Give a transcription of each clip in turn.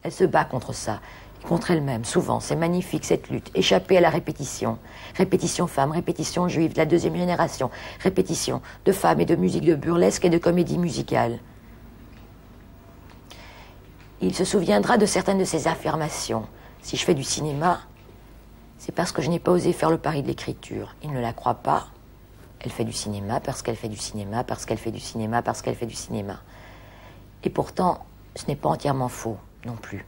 Elle se bat contre ça, et contre elle-même, souvent. C'est magnifique, cette lutte. Échapper à la répétition. Répétition femme, répétition juive de la deuxième génération. Répétition de femmes et de musique de burlesque et de comédie musicale. Il se souviendra de certaines de ses affirmations. Si je fais du cinéma, c'est parce que je n'ai pas osé faire le pari de l'écriture. Il ne la croit pas. Elle fait du cinéma parce qu'elle fait du cinéma, parce qu'elle fait du cinéma, parce qu'elle fait du cinéma. Et pourtant, ce n'est pas entièrement faux non plus.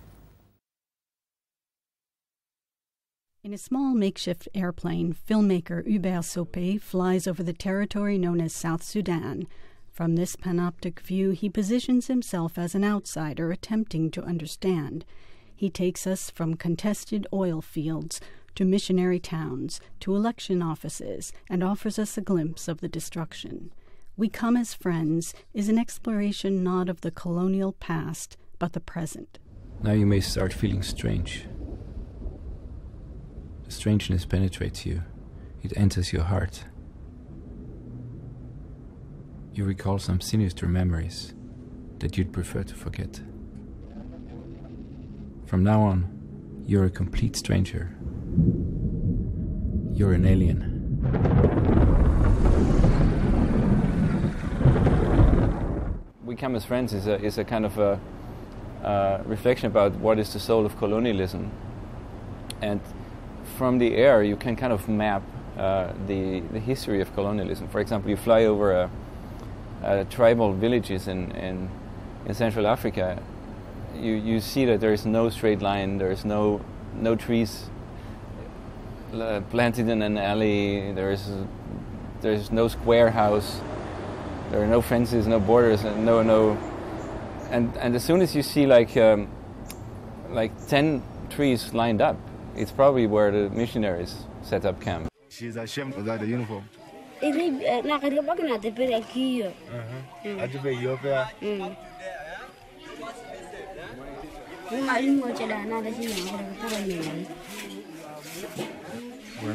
In a small makeshift airplane, filmmaker Hubert Sopé flies over the territory known as South Sudan. From this panoptic view, he positions himself as an outsider attempting to understand. He takes us from contested oil fields to missionary towns to election offices and offers us a glimpse of the destruction. We Come as Friends is an exploration not of the colonial past, but the present. Now you may start feeling strange. The strangeness penetrates you. It enters your heart. You recall some sinister memories that you'd prefer to forget. From now on, you're a complete stranger. You're an alien. We Come as Friends is a kind of a reflection about what is the soul of colonialism. And from the air, you can kind of map the history of colonialism. For example, you fly over tribal villages in Central Africa. You see that there is no straight line, there is no trees planted in an alley, there is no square house, there are no fences, no borders, and and as soon as you see like 10 trees lined up, it's probably where the missionaries set up camp. She's ashamed without the uniform. Well,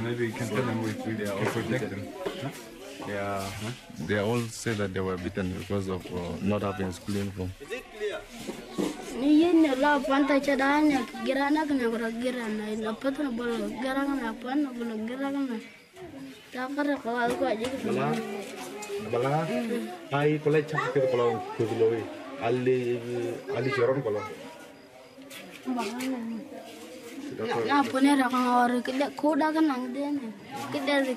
maybe you can tell them they are all protected. Huh? They all say that they were beaten because of not having school uniform. Na ponera kan or ko da kan nang den kide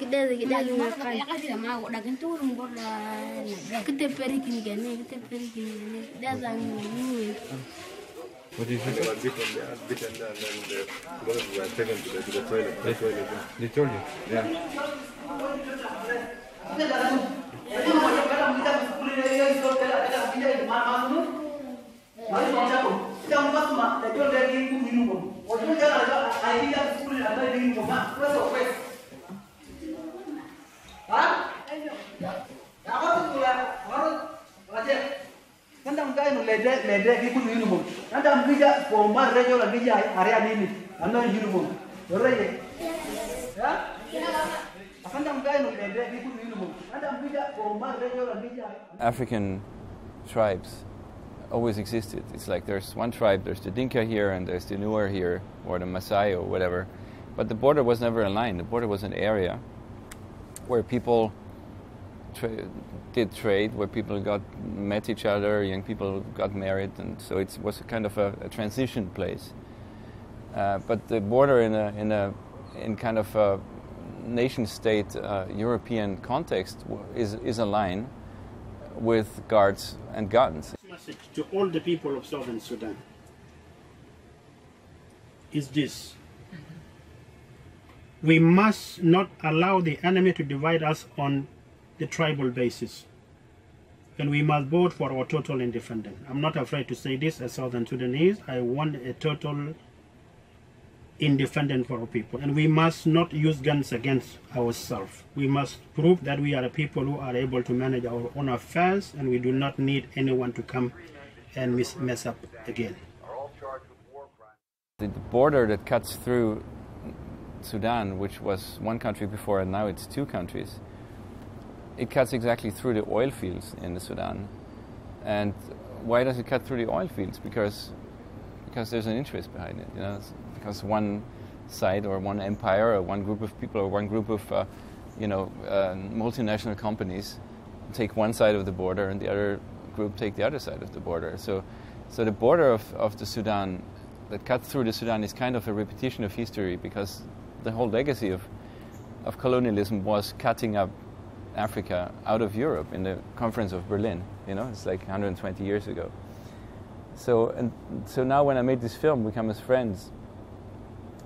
ma da kan turun borda kide perikin gene da zan ni. What do you think? They were beaten and then the brothers were taken to the toilet. They told you? Yeah. African tribes always existed. It's like there's one tribe, there's the Dinka here, and there's the Nuer here, or the Maasai, or whatever. But the border was never a line. The border was an area where people did trade, where people met each other, young people got married, and so it was a kind of a transition place. But the border in kind of a nation-state European context is a line with guards and guns. Message to all the people of Southern Sudan is this: we must not allow the enemy to divide us on the tribal basis, and we must vote for our total independence. I'm not afraid to say this as Southern Sudanese. I want a total independent for our people, and we must not use guns against ourselves. We must prove that we are a people who are able to manage our own affairs, and we do not need anyone to come and mess up again. The border that cuts through Sudan, which was one country before and now it's two countries, it cuts exactly through the oil fields in the Sudan. And why does it cut through the oil fields? Because because there's an interest behind it. You know, it's because one side or one empire or one group of people or one group of multinational companies take one side of the border and the other group take the other side of the border. So the border of the Sudan that cuts through the Sudan is kind of a repetition of history, because the whole legacy of colonialism was cutting up Africa out of Europe in the Conference of Berlin. You know, it's like 120 years ago. So now when I made this film, Become as Friends,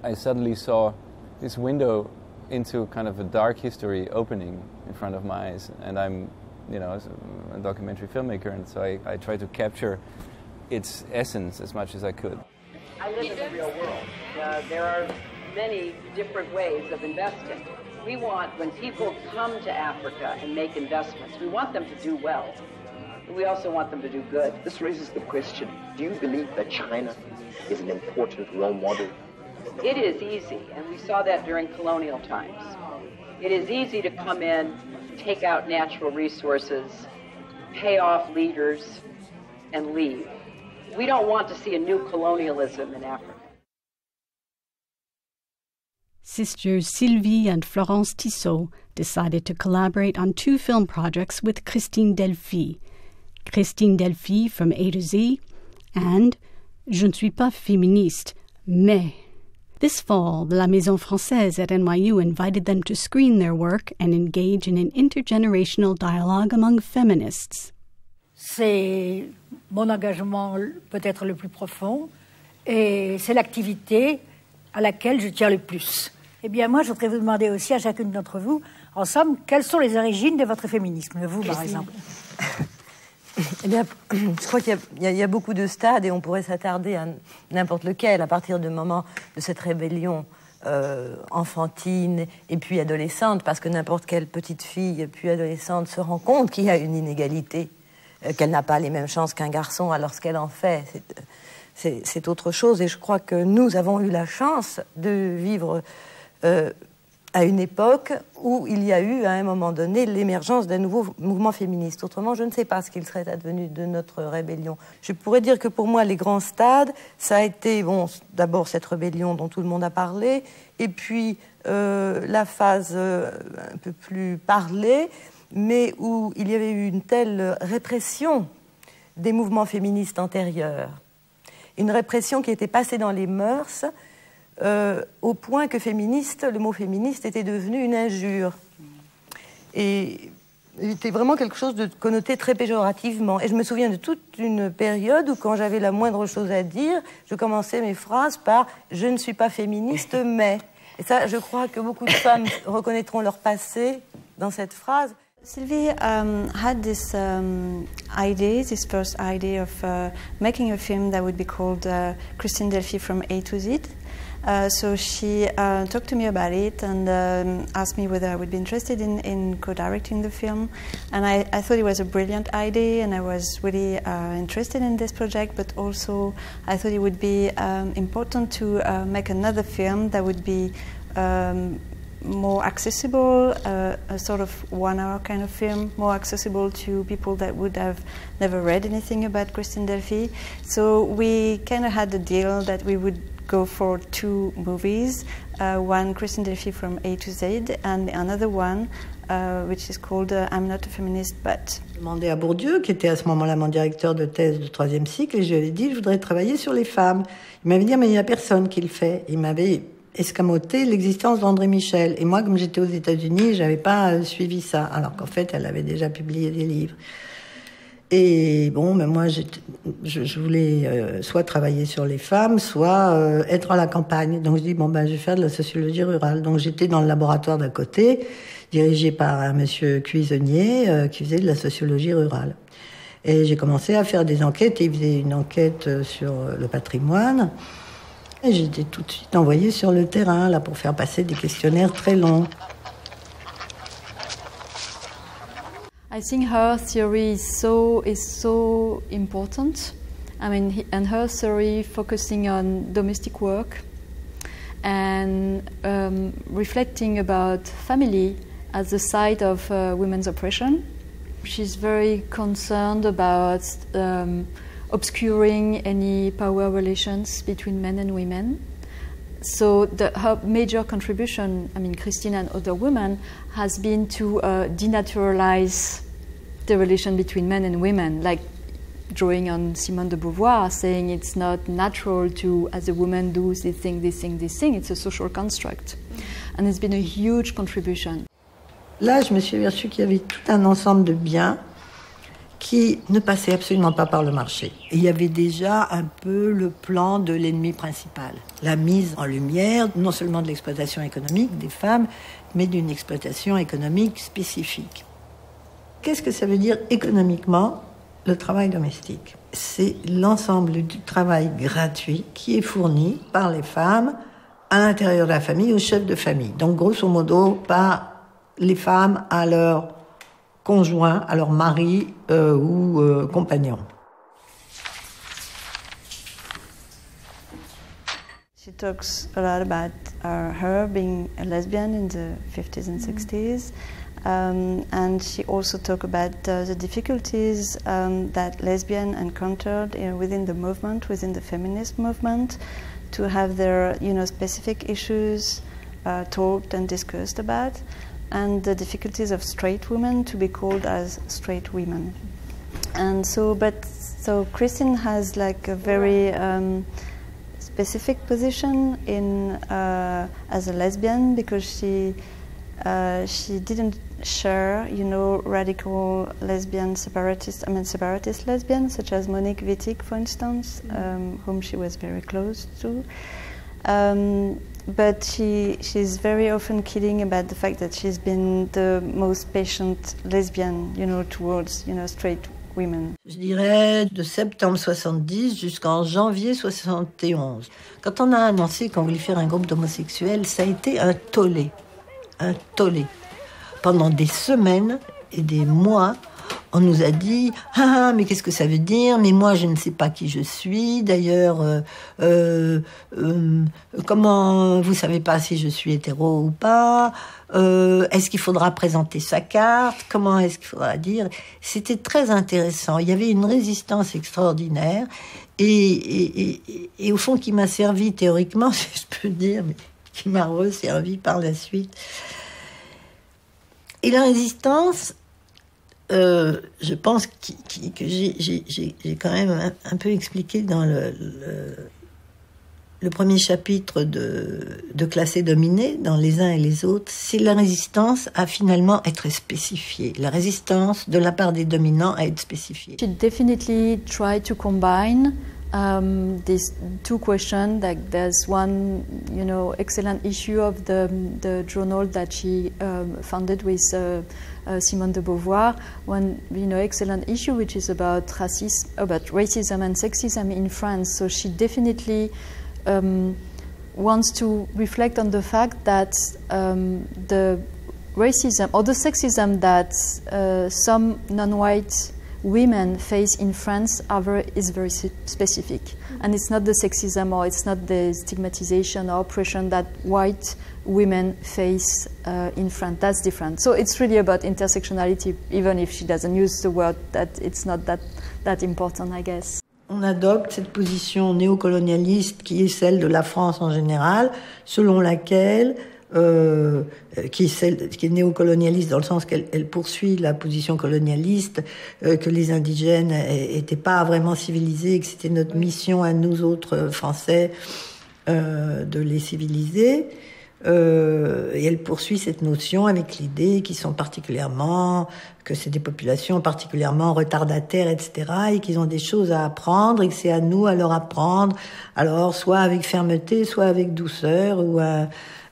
I suddenly saw this window into kind of a dark history opening in front of my eyes, and I'm, a documentary filmmaker, and so I try to capture its essence as much as I could. I live in the real world. There are many different ways of investing. We want, when people come to Africa and make investments, we want them to do well. We also want them to do good. This raises the question, do you believe that China is an important role model? It is easy, and we saw that during colonial times. It is easy to come in, take out natural resources, pay off leaders, and leave. We don't want to see a new colonialism in Africa. Sisters Sylvie and Florence Tissot decided to collaborate on 2 film projects with Christine Delphi. Christine Delphi from A to Z, and Je ne suis pas féministe, mais. This fall, the La Maison Française at NYU invited them to screen their work and engage in an intergenerational dialogue among feminists. C'est mon engagement peut-être le plus profond, et c'est l'activité à laquelle je tiens le plus. Eh bien, moi, je voudrais vous demander aussi à chacune d'entre vous, en somme, quelles sont les origines de votre féminisme, vous, par exemple? Eh bien, je crois qu'il y a beaucoup de stades et on pourrait s'attarder à n'importe lequel à partir du moment de cette rébellion enfantine et puis adolescente, parce que n'importe quelle petite fille puis adolescente se rend compte qu'il y a une inégalité, qu'elle n'a pas les mêmes chances qu'un garçon alors ce qu'elle en fait. C'est autre chose, et je crois que nous avons eu la chance de vivre à une époque où il y a eu, à un moment donné, l'émergence d'un nouveau mouvement féministe. Autrement, je ne sais pas ce qu'il serait advenu de notre rébellion. Je pourrais dire que pour moi, les grands stades, ça a été, d'abord cette rébellion dont tout le monde a parlé, et puis la phase un peu plus parlée, mais où il y avait eu une telle répression des mouvements féministes antérieurs, une répression qui était passée dans les mœurs, au point que féministe, le mot féministe était devenu une injure. Et c'était vraiment quelque chose de connoté très péjorativement. Et je me souviens de toute une période où, quand j'avais la moindre chose à dire, je commençais mes phrases par « je ne suis pas féministe, mais ». Et ça, je crois que beaucoup de femmes reconnaîtront leur passé dans cette phrase. Sylvie had this this first idea of making a film that would be called Christine Delphi from A to Z. So she talked to me about it and asked me whether I would be interested in co-directing the film. And I thought it was a brilliant idea, and I was really interested in this project, but also I thought it would be important to make another film that would be more accessible, a sort of 1 hour kind of film, more accessible to people that would have never read anything about Christine Delphi. So we kind of had the deal that we would go for 2 movies, one Christine Delphi from A to Z, and another one which is called I'm Not a Feminist But. J'ai demandé à Bourdieu, qui était à ce moment-là mon directeur de thèse de 3e cycle, et je lui ai dit je voudrais travailler sur les femmes. Il m'avait dit mais il n'y a personne qui le fait. Il m'avait escamoté l'existence d'André Michel. Et moi, comme j'étais aux États-Unis, j'avais pas suivi ça, alors qu'en fait, elle avait déjà publié des livres. Et bon, mais moi, je voulais soit travailler sur les femmes, soit être à la campagne. Donc je dis, je vais faire de la sociologie rurale. Donc j'étais dans le laboratoire d'à côté, dirigé par un monsieur cuisinier qui faisait de la sociologie rurale. Et j'ai commencé à faire des enquêtes. Il faisait une enquête sur le patrimoine. Et j'ai été tout de suite envoyée sur le terrain, là, pour faire passer des questionnaires très longs. I think her theory is so important. I mean, and her theory focusing on domestic work and reflecting about family as the site of women's oppression. She's very concerned about obscuring any power relations between men and women. So her major contribution, I mean, Christine and other women, has been to denaturalize the relation between men and women, like drawing on Simone de Beauvoir, saying it's not natural to, as a woman, do this thing, this thing, this thing. It's a social construct. And it's been a huge contribution. Là, je me suis aperçue qu'il y avait tout un ensemble de biens qui ne passaient absolument pas par le marché. Et il y avait déjà un peu le plan de l'ennemi principal. La mise en lumière, non seulement de l'exploitation économique des femmes, mais d'une exploitation économique spécifique. Qu'est-ce que ça veut dire économiquement, le travail domestique? C'est l'ensemble du travail gratuit qui est fourni par les femmes à l'intérieur de la famille, aux chefs de famille. Donc, grosso modo, par les femmes à leur conjoint, à leur mari ou compagnon. She talks a lot about her being a lesbian in the 50s and 60s. And she also talked about the difficulties that lesbians encountered within the movement, within the feminist movement, to have their specific issues talked and discussed about, and the difficulties of straight women to be called as straight women. And so Christine has like a very specific position in as a lesbian, because she didn't share, radical lesbian separatist lesbians, such as Monique Wittig, for instance, whom she was very close to. But she's very often kidding about the fact that she's been the most patient lesbian, towards, straight women. Je dirais de septembre 70 jusqu'en janvier 71. Quand on a annoncé qu'on voulait faire un groupe d'homosexuels, ça a été un tollé. Un tollé. Pendant des semaines et des mois, on nous a dit « Ah, mais qu'est-ce que ça veut dire? Mais moi, je ne sais pas qui je suis. D'ailleurs, comment vous savez pas si je suis hétéro ou pas? Est-ce qu'il faudra présenter sa carte? Comment est-ce qu'il faudra dire ?» C'était très intéressant. Il y avait une résistance extraordinaire et au fond, qui m'a servi théoriquement, si je peux dire, mais qui m'a resservi par la suite. Et la résistance, je pense que j'ai quand même un peu expliqué dans le premier chapitre de Classer Dominer, dans Les uns et les autres, c'est la résistance à finalement être spécifiée, la résistance de la part des dominants à être spécifiée. She definitely tried to combine these two questions. Like there's one, excellent issue of the journal that she founded with Simone de Beauvoir. One, excellent issue which is about racism and sexism in France. So she definitely wants to reflect on the fact that the racism or the sexism that some non-white women face in France is very specific, and it's not the sexism or it's not the stigmatization or oppression that white women face in France. That's different. So it's really about intersectionality, even if she doesn't use the word, that it's not that important, I guess. On adopte cette position néocolonialiste qui est celle de la France en général, selon laquelle qui est néocolonialiste dans le sens qu'elle poursuit la position colonialiste, que les indigènes étaient pas vraiment civilisés, que c'était notre mission à nous autres Français de les civiliser. Et elle poursuit cette notion avec l'idée qu'ils sont que c'est des populations particulièrement retardataires, etc., et qu'ils ont des choses à apprendre et que c'est à nous à leur apprendre, alors soit avec fermeté, soit avec douceur, ou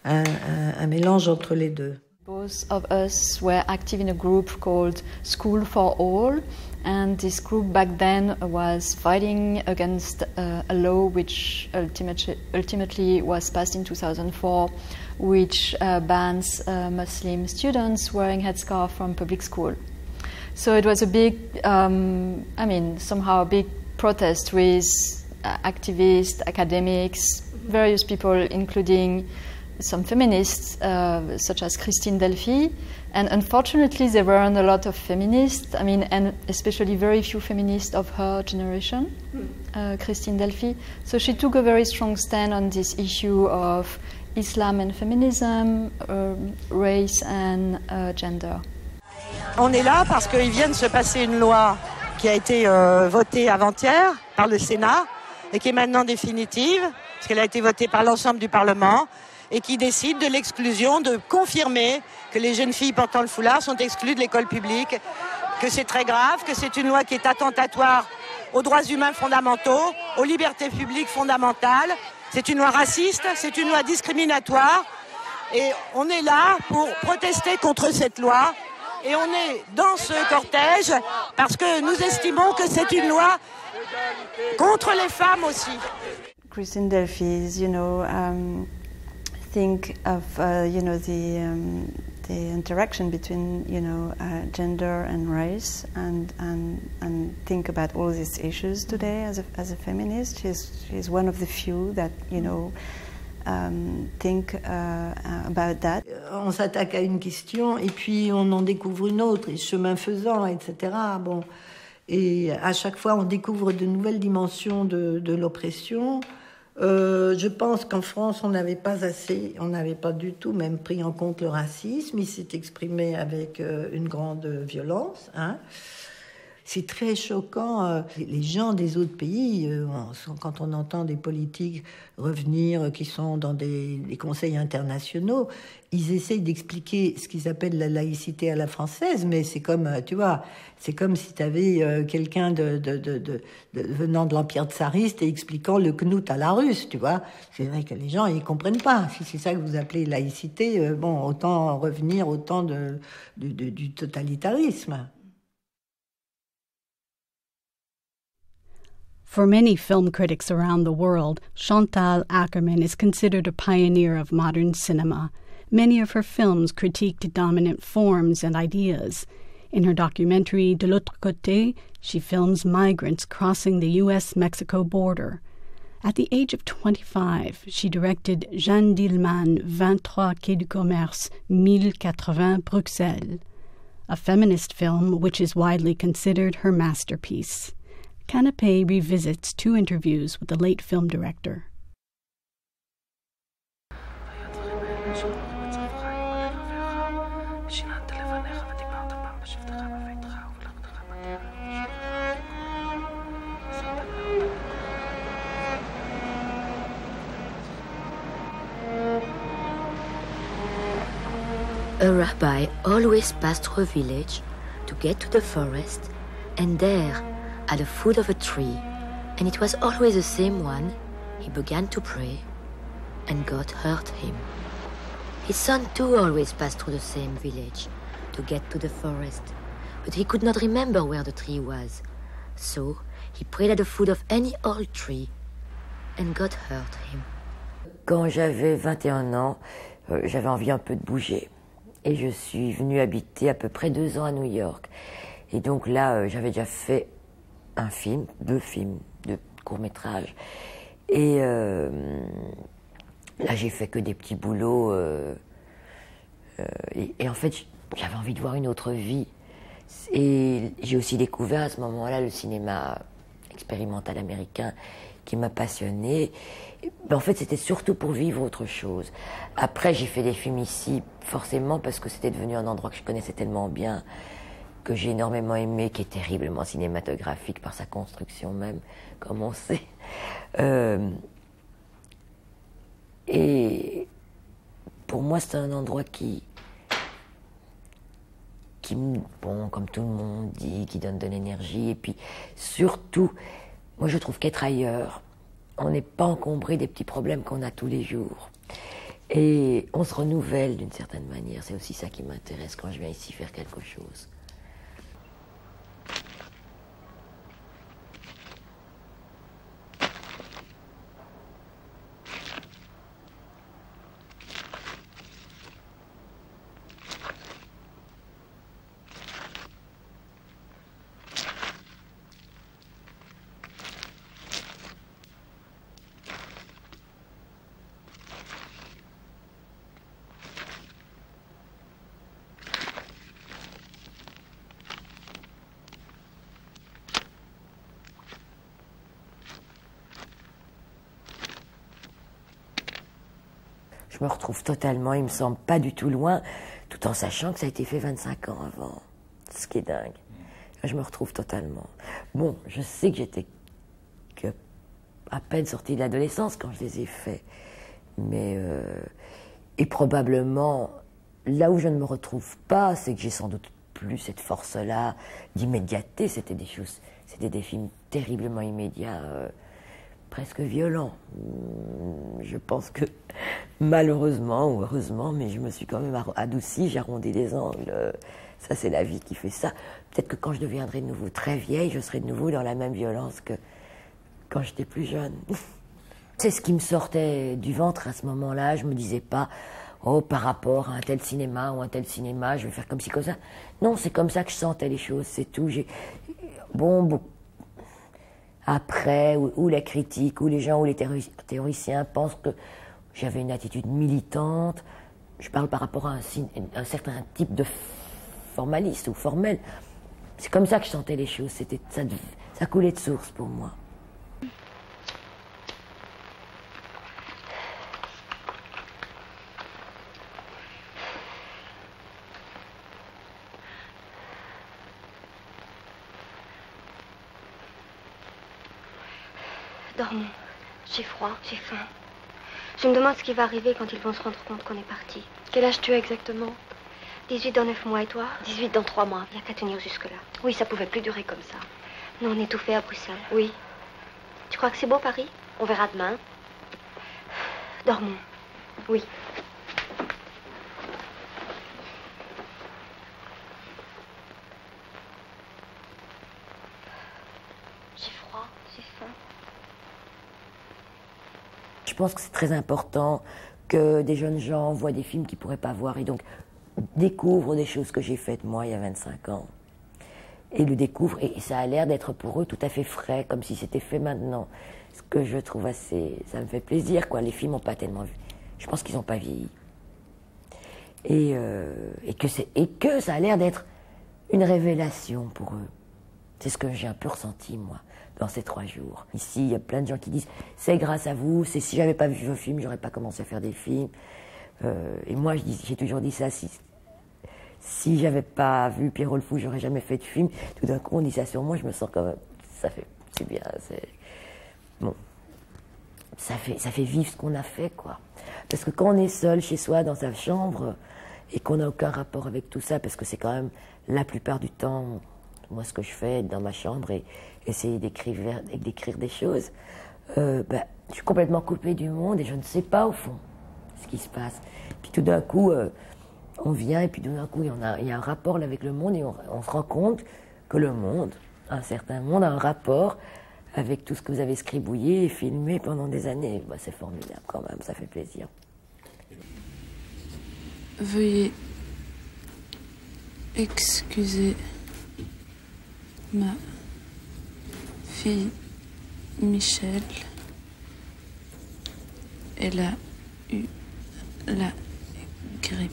un mélange entre les deux. Both of us were active in a group called School for All, and this group back then was fighting against a law which ultimately was passed in 2004, which bans Muslim students wearing headscarf from public school. So it was a big, somehow a big protest with activists, academics, various people, including some feminists, such as Christine Delphi, and unfortunately there weren't a lot of feminists, I mean, and especially very few feminists of her generation, Christine Delphi. So she took a very strong stand on this issue of Islam and feminism, race and gender. On est là parce qu'il vient de se passer une loi qui a été votée avant-hier par le Sénat et qui est maintenant définitive, parce qu'elle a été votée par l'ensemble du Parlement, et qui décide de l'exclusion, de confirmer que les jeunes filles portant le foulard sont exclues de l'école publique, que c'est très grave, que c'est une loi qui est attentatoire aux droits humains fondamentaux, aux libertés publiques fondamentales. C'est une loi raciste, c'est une loi discriminatoire, et on est là pour protester contre cette loi, et on est dans ce cortège parce que nous estimons que c'est une loi contre les femmes aussi. Christine Delphi, think of the interaction between gender and race, and think about all these issues today as a feminist. She's one of the few that think about that. On s'attaque à une question et puis on en découvre une autre, et chemin faisant, etc. Bon, et à chaque fois on découvre de nouvelles dimensions de l'oppression. Je pense qu'en France, on n'avait pas du tout même pris en compte le racisme. Il s'est exprimé avec une grande violence. C'est très choquant. Les gens des autres pays, quand on entend des politiques revenir qui sont dans des conseils internationaux, ils essayent d'expliquer ce qu'ils appellent la laïcité à la française, mais c'est comme, tu vois, c'est comme si tu avais quelqu'un venant de l'Empire tsariste et expliquant le knut à la russe, tu vois. C'est vrai que les gens, ils comprennent pas. Si c'est ça que vous appelez laïcité, bon, autant revenir au temps du totalitarisme. For many film critics around the world, Chantal Akerman is considered a pioneer of modern cinema. Many of her films critiqued dominant forms and ideas. In her documentary De l'autre côté, she films migrants crossing the U.S.-Mexico border. At the age of 25, she directed Jeanne Dielman, 23 Quai du Commerce, 1080 Bruxelles, a feminist film which is widely considered her masterpiece. Canapé revisits 2 interviews with the late film director. A rabbi always passed through a village to get to the forest, and there, at the foot of a tree, and it was always the same one, he began to pray, and God heard him. His son too always passed through the same village to get to the forest, but he could not remember where the tree was. So he prayed at the foot of any old tree, and God heard him. Quand j'avais 21 ans, j'avais envie un peu de bouger. Et je suis venue habiter à peu près 2 ans à New York. Et donc là, j'avais déjà fait un film, 2 films, 2 courts-métrages. Et là, j'ai fait que des petits boulots. Et en fait, j'avais envie de voir une autre vie. Et j'ai aussi découvert à ce moment-là le cinéma expérimental américain qui m'a passionnée. En fait, c'était surtout pour vivre autre chose. Après, j'ai fait des films ici, forcément, parce que c'était devenu un endroit que je connaissais tellement bien, que j'ai énormément aimé, qui est terriblement cinématographique par sa construction même, comme on sait. Et pour moi, c'est un endroit qui, bon, comme tout le monde dit, qui donne de l'énergie. Et puis, surtout, moi, je trouve qu'être ailleurs, on n'est pas encombré des petits problèmes qu'on a tous les jours. Et on se renouvelle d'une certaine manière. C'est aussi ça qui m'intéresse quand je viens ici faire quelque chose. je me retrouve totalement, il me semble pas du tout loin, tout en sachant que ça a été fait 25 ans avant. Ce qui est dingue. Je me retrouve totalement. Bon, je sais que j'étais à peine sortie de l'adolescence quand je les ai faits. Mais, et probablement, là où je ne me retrouve pas, c'est que j'ai sans doute plus cette force-là d'immédiateté. C'était des choses, c'était des films terriblement immédiats, presque violents. Je pense que, malheureusement ou heureusement, mais je me suis quand même adoucie, j'ai arrondi les angles. Ça, c'est la vie qui fait ça. Peut-être que quand je deviendrai de nouveau très vieille, je serai de nouveau dans la même violence que quand j'étais plus jeune. C'est ce qui me sortait du ventre à ce moment-là. Je me disais pas, oh, par rapport à un tel cinéma ou un tel cinéma, je vais faire comme ci, comme ça. Non, c'est comme ça que je sentais les choses, c'est tout. Bon, après, ou la critique, ou les gens, ou les théoriciens pensent que j'avais une attitude militante. Je parle par rapport à un certain type de formaliste ou formel. C'est comme ça que je sentais les choses. Ça coulait de source pour moi. Dormons. J'ai froid, j'ai faim. Je me demande ce qui va arriver quand ils vont se rendre compte qu'on est parti. Quel âge tu as exactement? 18 dans 9 mois et toi? 18 dans 3 mois. Il n'y a qu'à tenir jusque-là. Oui, ça pouvait plus durer comme ça. Nous, on est étouffés à Bruxelles. Oui. Tu crois que c'est beau, Paris? On verra demain. Dormons. Oui. J'ai froid, j'ai faim. Je pense que c'est très important que des jeunes gens voient des films qu'ils ne pourraient pas voir et donc découvrent des choses que j'ai faites moi il y a 25 ans. Et le découvrent et ça a l'air d'être pour eux tout à fait frais, comme si c'était fait maintenant. Ce que je trouve assez... ça me fait plaisir, quoi. Les films n'ont pas tellement vu. Je pense qu'ils n'ont pas vieilli. Et que ça a l'air d'être une révélation pour eux. C'est ce que j'ai un peu ressenti, moi, dans ces 3 jours. Ici, il y a plein de gens qui disent « c'est grâce à vous, c'est si j'avais pas vu vos films, j'aurais pas commencé à faire des films ». Et moi, j'ai toujours dit ça, si j'avais pas vu Pierrot le Fou, j'aurais jamais fait de film. Tout d'un coup, on dit ça sur moi, je me sens quand même... c'est bien, bon, ça fait vivre ce qu'on a fait, quoi. Parce que quand on est seul chez soi, dans sa chambre, et qu'on n'a aucun rapport avec tout ça, parce que c'est quand même la plupart du temps, moi, ce que je fais, être dans ma chambre et essayer d'écrire des choses, je suis complètement coupée du monde et je ne sais pas, au fond, ce qui se passe. Puis tout d'un coup, on vient et puis tout d'un coup, il y a un rapport là, avec le monde et on se rend compte que le monde, un certain monde, a un rapport avec tout ce que vous avez scribouillé et filmé pendant des années. C'est formidable quand même, ça fait plaisir. Veuillez excuser ma fille Michel. Elle a eu la grippe.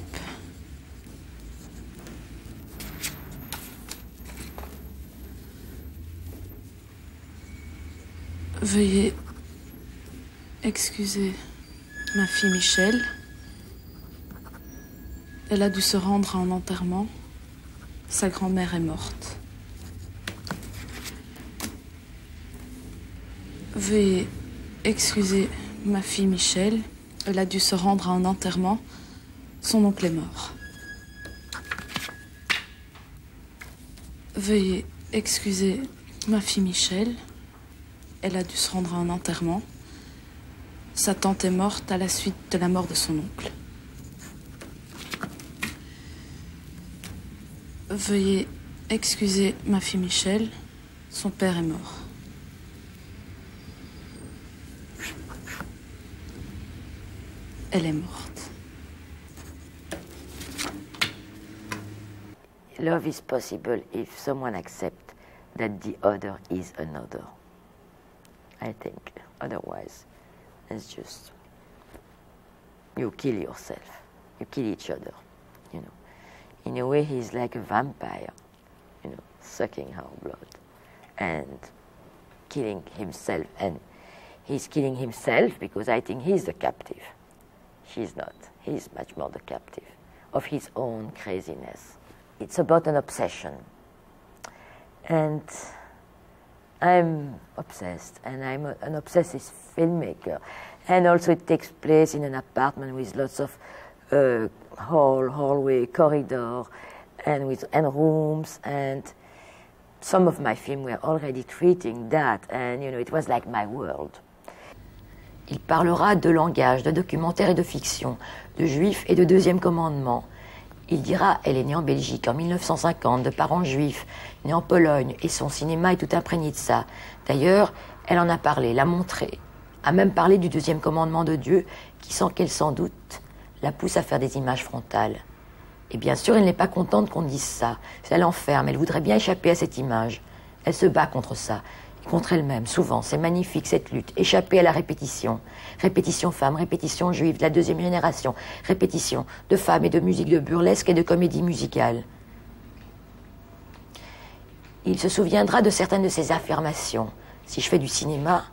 Veuillez excuser ma fille Michel. Elle a dû se rendre à un enterrement. Sa grand-mère est morte. Veuillez excuser ma fille Michel. Elle a dû se rendre à un enterrement. Son oncle est mort. Veuillez excuser ma fille Michel. Elle a dû se rendre à un enterrement. Sa tante est morte à la suite de la mort de son oncle. Veuillez excuser ma fille Michel. Son père est mort. Elle est morte. Love is possible if someone accepts that the other is another. I think. Otherwise, it's just... you kill yourself. You kill each other, you know. In a way, he's like a vampire, you know, sucking our blood and killing himself. And he's killing himself because I think he's the captive. She's not. He's much more the captive of his own craziness. It's about an obsession. And I'm obsessed, and I'm an obsessive filmmaker. And also it takes place in an apartment with lots of hallway, corridor, and rooms, and some of my films were already treating that, and it was like my world. Il parlera de langage, de documentaire et de fiction, de juifs et de deuxième commandement. Il dira, elle est née en Belgique en 1950, de parents juifs, née en Pologne, et son cinéma est tout imprégné de ça. D'ailleurs, elle en a parlé, l'a montré, a même parlé du deuxième commandement de Dieu, qui, sans qu'elle s'en doute, la pousse à faire des images frontales. Et bien sûr, elle n'est pas contente qu'on dise ça. Ça l'enferme, elle voudrait bien échapper à cette image. Elle se bat contre ça, et contre elle-même, souvent. C'est magnifique, cette lutte. Échapper à la répétition. Répétition femme, répétition juive de la deuxième génération. Répétition de femmes et de musique de burlesque et de comédie musicale. Il se souviendra de certaines de ses affirmations. Si je fais du cinéma,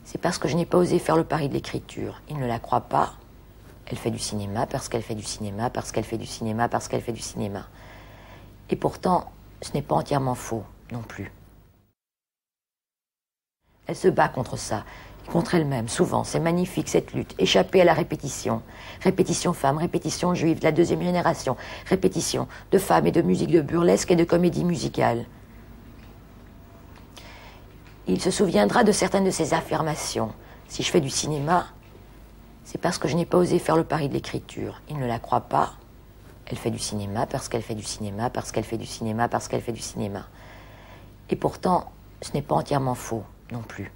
c'est parce que je n'ai pas osé faire le pari de l'écriture. Il ne la croit pas. Elle fait du cinéma parce qu'elle fait du cinéma, parce qu'elle fait du cinéma, parce qu'elle fait du cinéma. Et pourtant, ce n'est pas entièrement faux non plus. Elle se bat contre ça, et contre elle-même, souvent. C'est magnifique, cette lutte. Échapper à la répétition. Répétition femme, répétition juive de la deuxième génération. Répétition de femmes et de musique de burlesque et de comédie musicale. Il se souviendra de certaines de ses affirmations. Si je fais du cinéma, c'est parce que je n'ai pas osé faire le pari de l'écriture. Il ne la croit pas. Elle fait du cinéma parce qu'elle fait du cinéma, parce qu'elle fait du cinéma, parce qu'elle fait du cinéma. Et pourtant, ce n'est pas entièrement faux non plus.